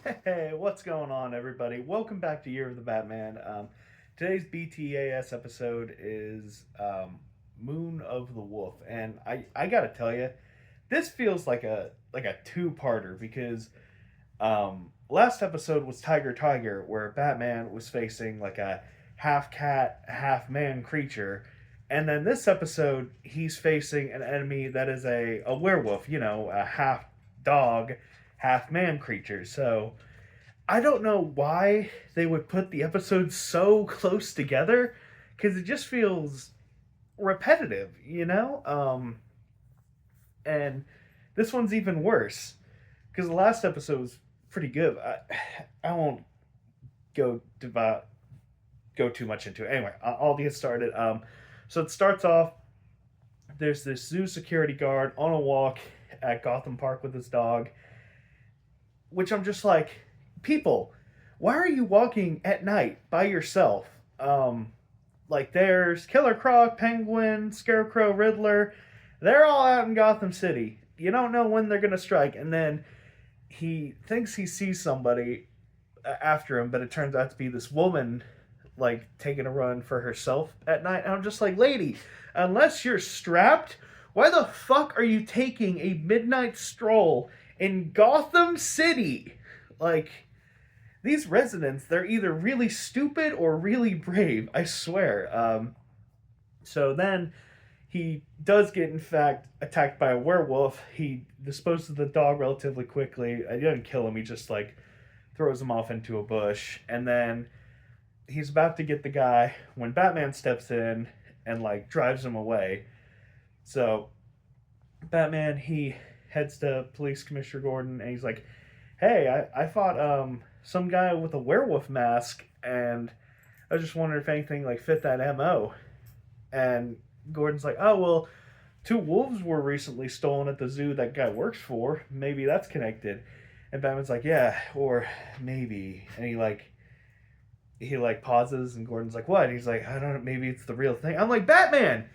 Hey, what's going on, everybody? Welcome back to Year of the Batman. Today's BTAS episode is Moon of the Wolf, and I gotta tell you, this feels like a two-parter because last episode was Tiger Tiger, where Batman was facing like a half cat, half man creature, and then this episode he's facing an enemy that is a werewolf, a half dog, half man creature. So I don't know why they would put the episodes so close together because it just feels repetitive. And this one's even worse because the last episode was pretty good. I won't go go too much into it. Anyway, I'll get started. So it starts off. There's this zoo security guard on a walk at Gotham Park with his dog, which I'm just like, people, why are you walking at night by yourself? Like there's Killer Croc, Penguin, Scarecrow, Riddler. They're all out in Gotham City. You don't know when they're gonna strike, and then he thinks he sees somebody after him, but it turns out to be this woman, like taking a run for herself at night. And I'm just like, lady, unless you're strapped, why the fuck are you taking a midnight stroll in Gotham City? Like, these residents, they're either really stupid or really brave, I swear. So then he does get, in fact, attacked by a werewolf. He disposes of the dog relatively quickly. He doesn't kill him, he just, like, throws him off into a bush. And then he's about to get the guy when Batman steps in and, like, drives him away. So Batman, he heads to Police Commissioner Gordon, and he's like, hey, I fought some guy with a werewolf mask, and I was just wondering if anything like fit that MO. And Gordon's like, oh well, two wolves were recently stolen at the zoo that guy works for. Maybe that's connected. And Batman's like, yeah, or maybe. And he pauses, and Gordon's like, what? And he's like, I don't know, maybe it's the real thing. I'm like, Batman,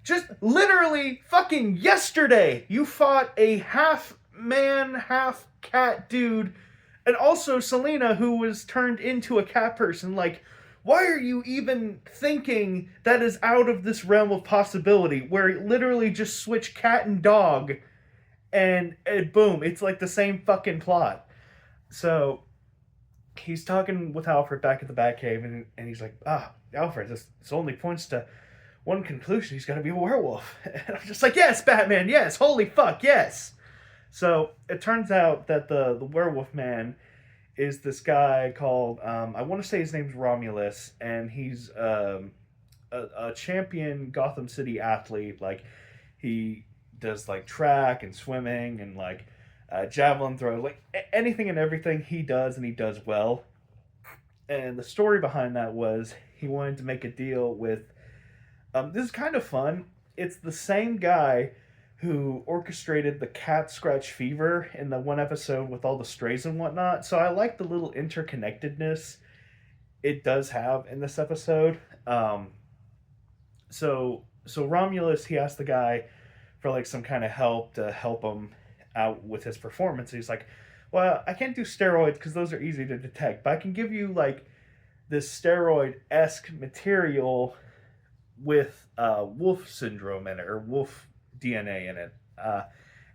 just literally fucking yesterday you fought a half man, half cat dude, and also Selena, who was turned into a cat person. Like, why are you even thinking that is out of this realm of possibility where it literally just switch cat and dog and boom, it's like the same fucking plot. So he's talking with Alfred back at the Batcave, and he's like, Alfred, this only points to one conclusion. He's got to be a werewolf. And I'm just like, yes, Batman, yes, holy fuck, yes. So it turns out that the werewolf man is this guy called, I want to say his name's Romulus, and he's a champion Gotham City athlete. Like, he does like track and swimming and like javelin throw, like anything and everything he does, and he does well. And the story behind that was he wanted to make a deal with. This is kind of fun. It's the same guy who orchestrated the cat scratch fever in the one episode with all the strays and whatnot. So I like the little interconnectedness it does have in this episode. So Romulus, he asked the guy for like some kind of help to help him out with his performance. He's like, well, I can't do steroids because those are easy to detect, but I can give you like this steroid-esque material with wolf syndrome in it, or wolf DNA in it. And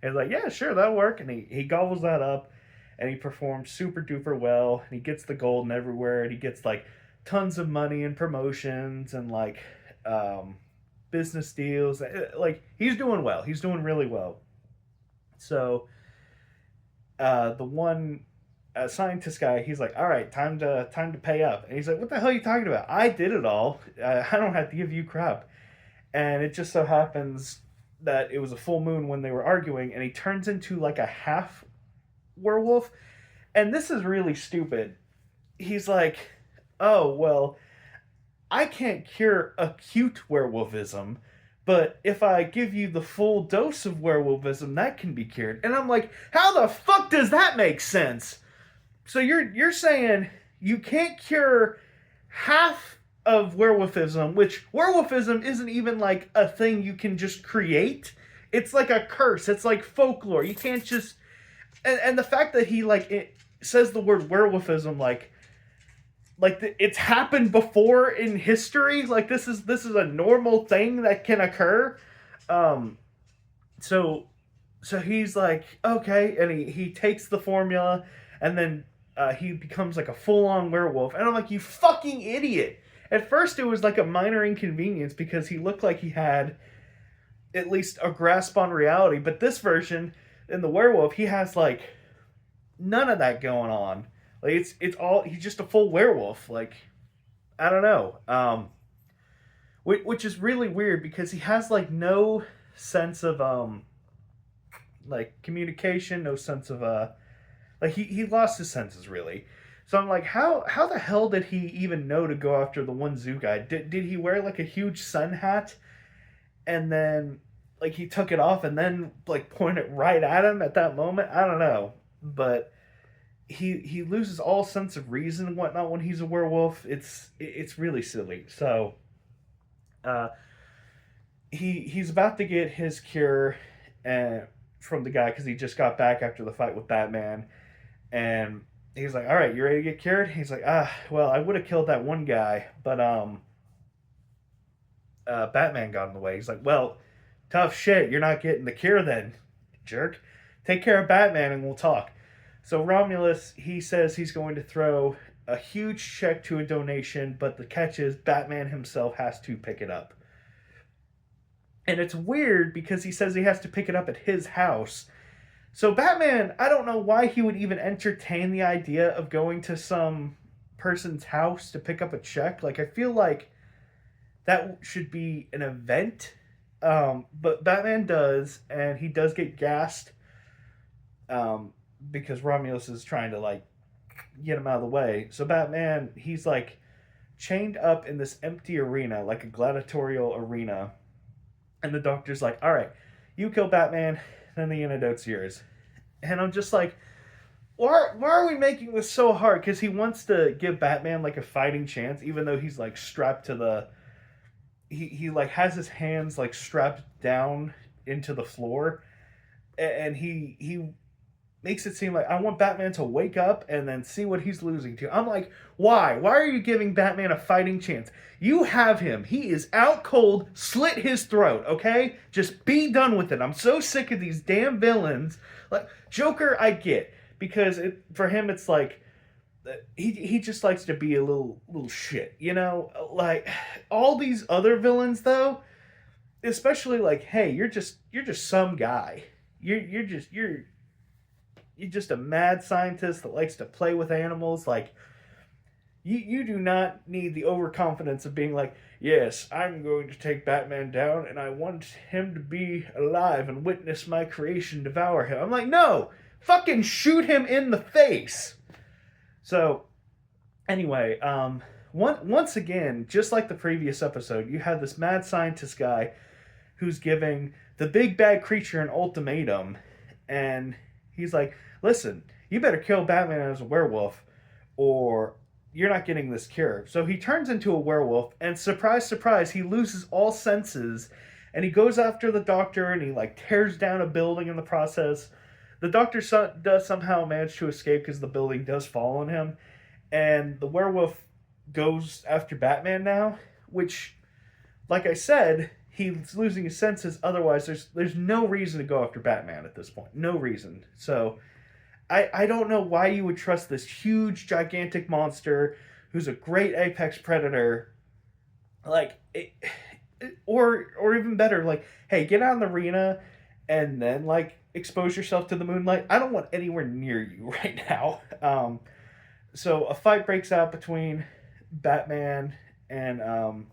he's like, yeah, sure, that'll work. And he gobbles that up, and he performs super duper well. And he gets the gold and everywhere, and he gets like tons of money and promotions and like business deals. Like, he's doing well. He's doing really well. So the one scientist guy, he's like, all right, time to pay up. And he's like, what the hell are you talking about? I did it all. I don't have to give you crap. And it just so happens that it was a full moon when they were arguing, and he turns into like a half werewolf. And this is really stupid. He's like, oh, well, I can't cure acute werewolfism, but if I give you the full dose of werewolfism, that can be cured. And I'm like, how the fuck does that make sense? So you're saying you can't cure half of werewolfism, which werewolfism isn't even like a thing you can just create. It's like a curse. It's like folklore. You can't just and the fact that he like says the word werewolfism it's happened before in history. Like this is a normal thing that can occur. Um, so so he's like, okay, and he takes the formula, and then he becomes like a full on werewolf. And I'm like, you fucking idiot! At first, it was like a minor inconvenience because he looked like he had at least a grasp on reality. But this version, in the werewolf, he has like none of that going on. Like it's all he's just a full werewolf. Like I don't know, which is really weird because he has like no sense of like communication, no sense of like he lost his senses really. So I'm like, how the hell did he even know to go after the one zoo guy? Did he wear like a huge sun hat and then like he took it off and then like point it right at him at that moment? I don't know, but he loses all sense of reason and whatnot when he's a werewolf. It's really silly. So uh, he's about to get his cure from the guy because he just got back after the fight with Batman, and he's like, "All right, you ready to get cured?" He's like, well, I would have killed that one guy, but Batman got in the way." He's like, "Well, tough shit. You're not getting the cure then, jerk. Take care of Batman and we'll talk." So Romulus, he says he's going to throw a huge check to a donation, but the catch is Batman himself has to pick it up. And it's weird because he says he has to pick it up at his house. So Batman, I don't know why he would even entertain the idea of going to some person's house to pick up a check. Like I feel like that should be an event. But Batman does, and he does get gassed. Because Romulus is trying to like get him out of the way. So Batman, he's like chained up in this empty arena, like a gladiatorial arena. And the doctor's like, "All right, you kill Batman, then the antidote's yours." And I'm just like, why are we making this so hard? Because he wants to give Batman like a fighting chance, even though he's like strapped to the. He like has his hands like strapped down into the floor, and he makes it seem like I want Batman to wake up and then see what he's losing to. I'm like, why? Why are you giving Batman a fighting chance? You have him. He is out cold. Slit his throat, okay? Just be done with it. I'm so sick of these damn villains. Like Joker, I get because for him it's like he just likes to be a little shit, you know? Like all these other villains though, especially like, hey, you're just some guy. You're just a mad scientist that likes to play with animals. Like, you do not need the overconfidence of being like, yes, I'm going to take Batman down and I want him to be alive and witness my creation devour him. I'm like, no! Fucking shoot him in the face! So, anyway, once again, just like the previous episode, you have this mad scientist guy who's giving the big bad creature an ultimatum, and he's like, "Listen, you better kill Batman as a werewolf, or you're not getting this cure." So he turns into a werewolf, and surprise, surprise, he loses all senses, and he goes after the doctor, and he like tears down a building in the process. The doctor does somehow manage to escape because the building does fall on him, and the werewolf goes after Batman now, which, like I said, he's losing his senses. Otherwise, there's no reason to go after Batman at this point. No reason. So I don't know why you would trust this huge, gigantic monster who's a great apex predator. Like, or even better, like, hey, get out in the arena and then like expose yourself to the moonlight. I don't want anywhere near you right now. So a fight breaks out between Batman and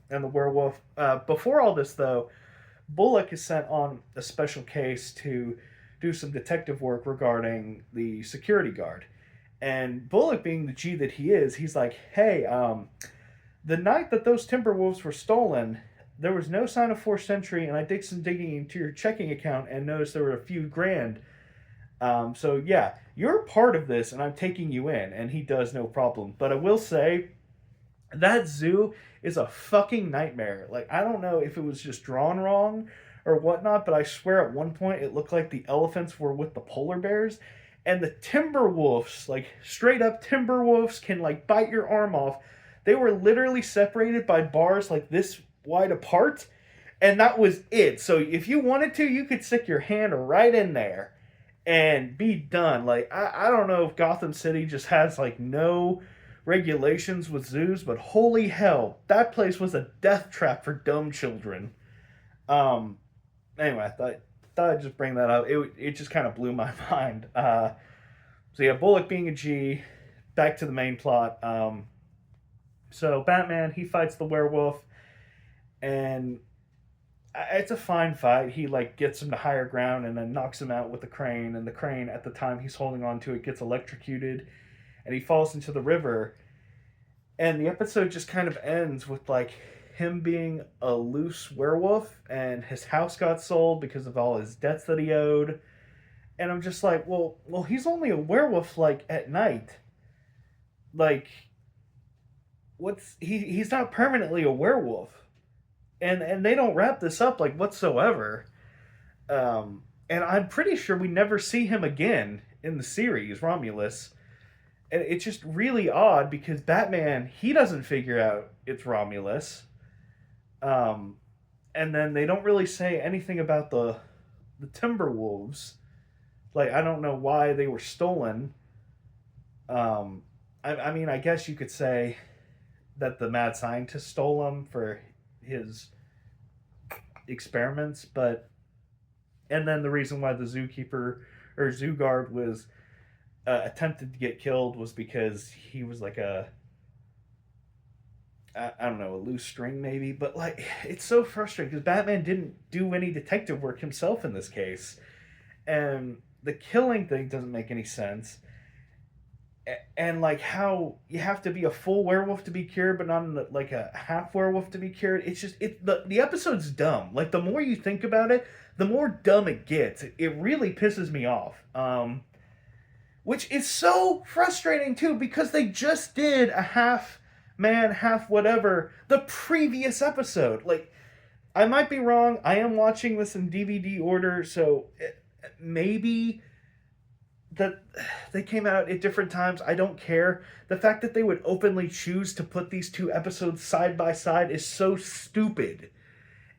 the werewolf. Before all this, though, Bullock is sent on a special case to do some detective work regarding the security guard. And Bullock, being the G that he is, he's like, "Hey, the night that those Timberwolves were stolen, there was no sign of forced entry, and I did some digging into your checking account and noticed there were a few grand. So yeah, you're part of this, and I'm taking you in." And he does, no problem. But I will say, that zoo is a fucking nightmare. Like, I don't know if it was just drawn wrong or whatnot, but I swear at one point it looked like the elephants were with the polar bears. and the Timberwolves, like straight up Timberwolves, can like bite your arm off. They were literally separated by bars like this wide apart, and that was it. So if you wanted to, you could stick your hand right in there and be done. Like I don't know if Gotham City just has like no regulations with zoos, but holy hell, that place was a death trap for dumb children. Um, anyway, I thought I'd just bring that up. It just kind of blew my mind. So yeah, Bullock being a G. Back to the main plot. So Batman, he fights the werewolf, and it's a fine fight. He like gets him to higher ground and then knocks him out with the crane. And the crane, at the time he's holding on to it, gets electrocuted, and he falls into the river. And the episode just kind of ends with like him being a loose werewolf, and his house got sold because of all his debts that he owed. And I'm just like, well, he's only a werewolf like at night. Like, he's not permanently a werewolf, and they don't wrap this up like whatsoever. And I'm pretty sure we never see him again in the series, Romulus. And it's just really odd because Batman, he doesn't figure out it's Romulus. Um, and then they don't really say anything about the Timberwolves. Like I don't know why they were stolen. I mean, I guess you could say that the mad scientist stole them for his experiments, but and then the reason why the zookeeper or zoo guard was attempted to get killed was because he was like I don't know, a loose string maybe, but like it's so frustrating because Batman didn't do any detective work himself in this case, and the killing thing doesn't make any sense. And like how you have to be a full werewolf to be cured, but not like a half werewolf to be cured. It's just the episode's dumb. Like the more you think about it, the more dumb it gets. It really pisses me off. Which is so frustrating too because they just did a half man, half whatever the previous episode. Like I might be wrong. I am watching this in DVD order, so maybe that they came out at different times. I don't care. The fact that they would openly choose to put these two episodes side by side is so stupid.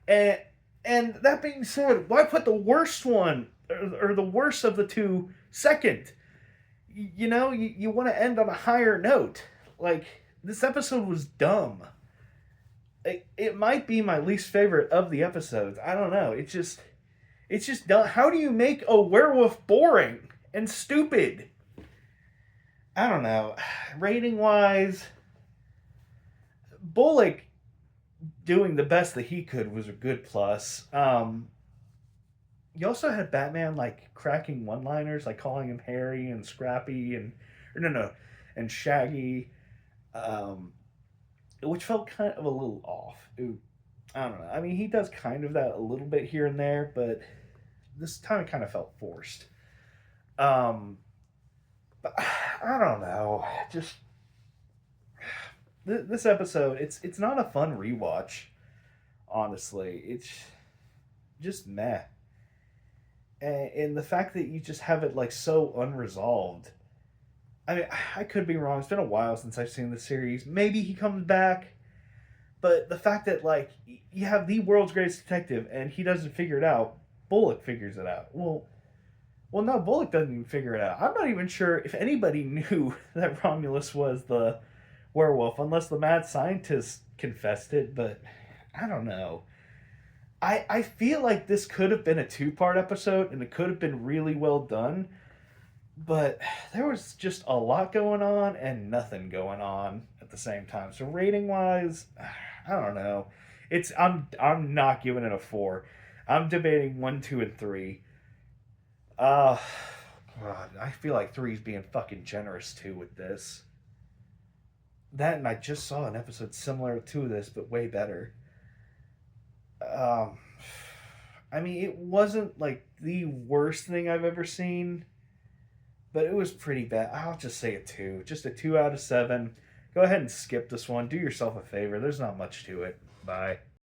And and that being said, why put the worst one or the worst of the two second? You know, you want to end on a higher note. Like this episode was dumb. It might be my least favorite of the episodes. I don't know. It's just dumb. How do you make a werewolf boring and stupid? I don't know. Rating wise, Bullock doing the best that he could was a good plus. You also had Batman like cracking one-liners, like calling him Harry and Scrappy and or no, and Shaggy, um, which felt kind of a little off. I don't know. I mean, he does kind of that a little bit here and there, but this time it kind of felt forced. Um, but I don't know. Just this episode, it's not a fun rewatch. Honestly, it's just meh. And the fact that you just have it like so unresolved. I mean, I could be wrong. It's been a while since I've seen the series. Maybe he comes back, but the fact that like you have the world's greatest detective and he doesn't figure it out, Bullock figures it out. Well, no, Bullock doesn't even figure it out. I'm not even sure if anybody knew that Romulus was the werewolf, unless the mad scientist confessed it. But I don't know. I feel like this could have been a two-part episode and it could have been really well done, but there was just a lot going on and nothing going on at the same time. So rating wise, I don't know. I'm not giving it a 4. I'm debating 1, 2, and 3. Uh God, I feel like 3's being fucking generous too with this. That and I just saw an episode similar to this but way better. Um, I mean, it wasn't like the worst thing I've ever seen, but it was pretty bad. I'll just say a 2. Just a 2 out of 7. Go ahead and skip this one. Do yourself a favor. There's not much to it. Bye.